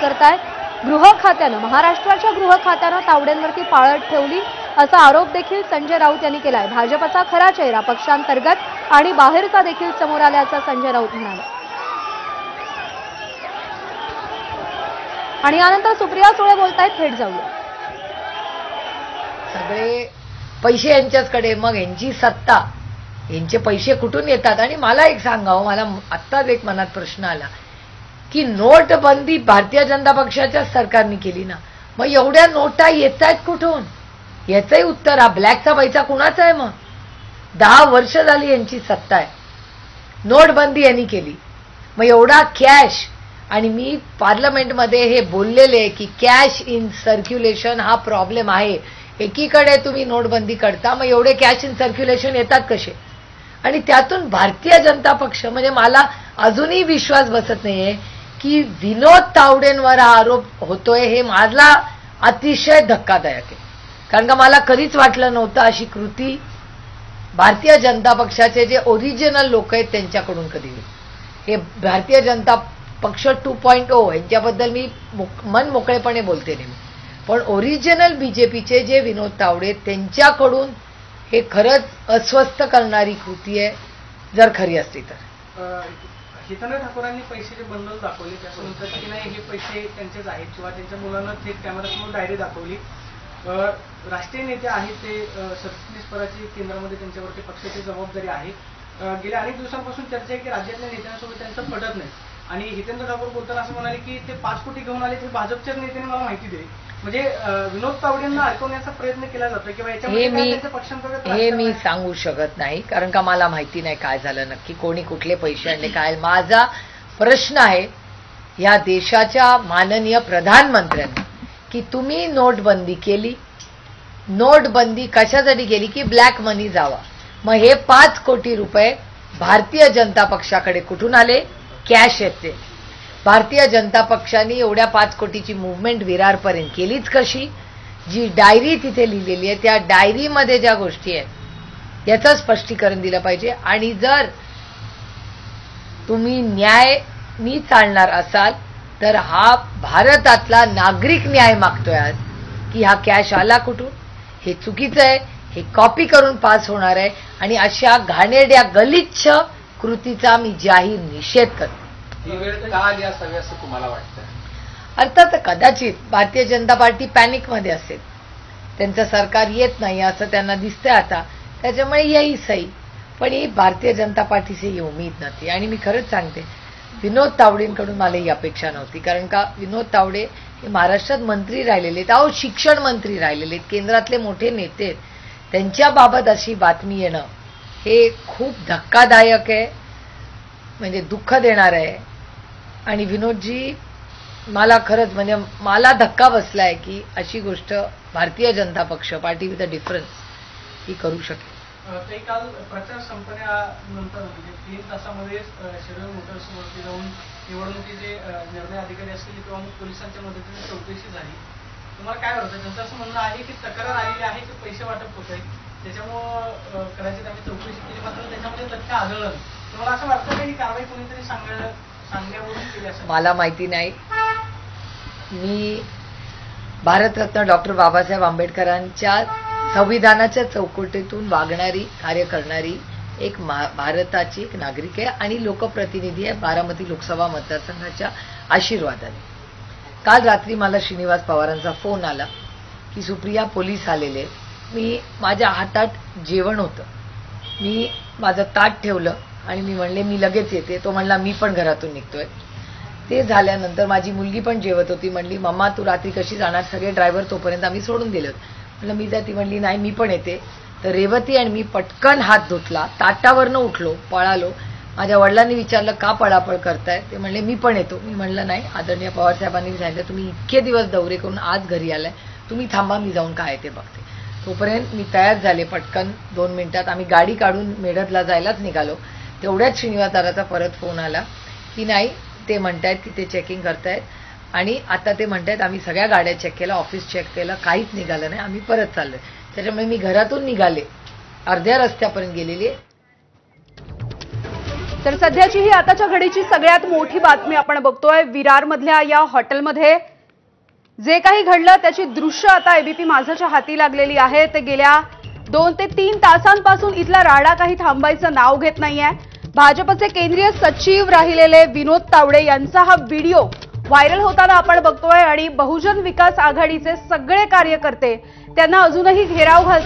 करतायत. गृह खात्यानं महाराष्ट्राच्या गृह खात्यानं तावडेंवरती पाळत ठेवली असा आरोप देखील संजय राऊत यांनी केलाय. भाजपचा खरा चेहरा पक्षांतर्गत आणि बाहेरचा देखील समोर आल्याचं संजय राऊत म्हणाले. आणि यानंतर सुप्रिया सुळे बोलतायत. थेट जाऊया. सगळे पैसे यांच्याचकडे, मग यांची सत्ता, यांचे पैसे कुठून येतात? आणि मला एक सांगावं, मला आत्ताच एक मनात प्रश्न आला की नोटबंदी भारतीय जनता पक्षाच्या सरकारने केली ना, मग एवढ्या नोटा येत आहेत कुठून? याचंही उत्तर, हा ब्लॅकचा पैसा कुणाचा आहे? मग 10 वर्ष झाली यांची सत्ता आहे, नोटबंदी यांनी केली, मग एवढा कॅश. आणि मी पार्लमेंटमध्ये हे बोललेले आहे की कॅश इन सर्क्युलेशन हा प्रॉब्लेम आहे. एकीकडे तुम्ही नोटबंदी करता, मग एवढे कॅश इन सर्क्युलेशन येतात कसे? आणि त्यातून भारतीय जनता पक्ष, म्हणजे मला अजूनही विश्वास बसत नाहीये की विनोद तावडेंवर हा आरोप होतोय. हे मला अतिशय धक्कादायक आहे, कारण का मला कधीच वाटलं नव्हतं अशी कृती भारतीय जनता पक्षाचे जे ओरिजिनल लोक आहेत त्यांच्याकडून कधी होईल. हे भारतीय जनता पक्ष 2.0 यांच्याबद्दल मी मन मोकळेपणे बोलते नेहमी, पण ओरिजिनल बीजेपीचे जे विनोद तावडे त्यांच्याकडून हे खरंच अस्वस्थ करणारी कृती आहे, जर खरी असली तर. हितनर ठाकूरांनी पैशाचे बंडल दाखवले, त्यानंतर की नाही हे पैसे त्यांचेच आहेत किंवा त्यांच्या मुलांना थेट कॅमेरासमोर डायरी दाखवली. राष्ट्रीय नेते आहेत ते सरचिटणीसपदाची केंद्रामध्ये त्यांच्यावरती पक्षाची जबाबदारी आहे. गेल्या अनेक दिवसांपासून चर्चा आहे की राज्यातल्या नेत्यांसोबत त्यांचं पटत नाही. आणि हितेंद्र ठाकूर बोलताना असं म्हणाले की ते 5 कोटी घेऊन आले, ते भाजपच्याच नेत्याने मला माहिती दिली. म्हणजे विनोद तावडेंना अडकवण्याचा प्रयत्न केला जातो किंवा हे मी सांगू शकत नाही, कारण का मला माहिती नाही काय झालं नक्की, कोणी कुठले पैसे आणले काय. माझा प्रश्न आहे या देशाच्या माननीय प्रधानमंत्र्यांनी की तुम्ही नोटबंदी केली, नोटबंदी कशासाठी केली? की ब्लॅक मनी जावा. मग हे 5 कोटी रुपये भारतीय जनता पक्षाकडे कुठून आले? कॅश येते. भारतीय जनता पक्षाने एवढ्या 5 कोटीची मुव्हमेंट विरारपर्यंत केलीच कशी? जी डायरी तिथे लिहिलेली आहे त्या डायरीमध्ये ज्या गोष्टी आहेत याचं स्पष्टीकरण दिलं पाहिजे. आणि जर तुम्ही न्यायाने चालणार असाल तर हा भारतातला नागरिक न्याय मागतोय आज की हा कॅश आला कुठून? हे चुकीचं आहे, हे कॉपी करून पास होणार आहे आणि अशा घाणेरड्या गलिच्छ कृतीचा मी जाहीर निषेध करतो. ही वेळ का आली असावी असं तुम्हाला वाटतं? अर्थात कदाचित भारतीय जनता पार्टी पॅनिकमध्ये असेल, त्यांचं सरकार येत नाही असं त्यांना दिसतंय आता, त्याच्यामुळे यही सही. पण ही भारतीय जनता पार्टीची ही उमेद नव्हती. आणि मी खरंच सांगते विनोद तावडेंकडून मला ही अपेक्षा नव्हती, कारण का विनोद तावडे हे महाराष्ट्रात मंत्री राहिलेले आहेत, अहो शिक्षण मंत्री राहिलेले आहेत, केंद्रातले मोठे नेते आहेत. त्यांच्याबाबत अशी बातमी येणं हे खूप धक्कादायक आहे, म्हणजे दुःख देणार आहे. आणि विनोदजी, मला खरंच म्हणजे मला धक्का बसलाय की अशी गोष्ट भारतीय जनता पक्ष, पार्टी विथ अ डिफरन्स, ही करू शकेल. ते काल प्रचार संपण्यानंतर म्हणजे 3 तासामध्ये शिरोळ मोटर्सवरती जाऊन निवडणुकीचे निर्णय अधिकारी असतील किंवा पोलिसांच्या मदतीने चौकशी झाली. तुम्हाला काय वाटतं? त्यांचं असं म्हणणं आहे की तक्रार आलेली आहे की पैसे वाटप होत आहे, त्याच्यामुळं कदाचित आम्ही चौकशी केली, मात्र त्याच्यामध्ये तथ्य आढळलं. तुम्हाला असं वाटतं का ही कारवाई कोणीतरी सांगण्यावरून केली असं? मला माहिती नाही. मी भारतरत्न डॉक्टर बाबासाहेब आंबेडकरांच्या संविधानाच्या चौकटीतून वागणारी, कार्य करणारी एक भारताची एक नागरिक आहे आणि लोकप्रतिनिधी आहे बारामती लोकसभा मतदारसंघाच्या आशीर्वादाने. काल रात्री मला श्रीनिवास पवारांचा फोन आला की सुप्रिया पोलीस आलेले. मी माझ्या हातात जेवण होतं, मी माझं ताट ठेवलं आणि मी म्हणले मी लगेच येते. तो म्हणला मी पण घरातून निघतोय. ते झाल्यानंतर माझी मुलगी पण जेवत होती, म्हणली मम्मा तू रात्री कशी जाणार? सगळे ड्रायव्हर तोपर्यंत आम्ही सोडून दिलं. म्हणलं मी ती म्हणली नाही मी पण येते. तर रेवती आणि मी पटकन हात धुतला, ताटावरनं उठलो, पळालो. माझ्या वडिलांनी विचारलं का पळापळ करताय? ते म्हणले मी पण येतो. मी म्हणलं नाही, आदरणीय पवारसाहेबांनी सांगितलं तुम्ही इतके दिवस दौरे करून आज घरी आलाय, तुम्ही थांबा, मी जाऊन काय ते बघते. तोपर्यंत मी तयार झाले. पटकन 2 मिनिटात आम्ही गाडी काढून मेढतला जायलाच निघालो. तेवढ्याच श्रीनिवास दादाचा परत फोन आला की नाही ते म्हणतायत की ते चेकिंग करतायत आणि आता ते म्हणतायत आम्ही सगळ्या गाड्या चेक केल्या, ऑफिस चेक केलं, काहीच निघालं नाही, आम्ही परत चाललोय. त्याच्यामुळे मी घरातून निघाले, अर्ध्या रस्त्यापर्यंत गेलेली. तर सध्याची ही आताच्या घडीची सगळ्यात मोठी बातमी आपण बघतोय. विरारमधल्या या हॉटेलमध्ये जे काही घडलं त्याची दृश्य आता एबीपी माझाच्या हाती लागलेली आहे. ते गेल्या 2 ते 3 तासांपासून इथला राडा काही थांबायचं नाव घेत नाहीये. भाजपचे केंद्रीय सचिव राहिलेले विनोद तावडे यांचा हा व्हिडिओ व्हायरल होताना आपण बघतोय आणि बहुजन विकास आघाडीचे सगळे कार्यकर्ते त्यांना अजूनही घेराव घालतात.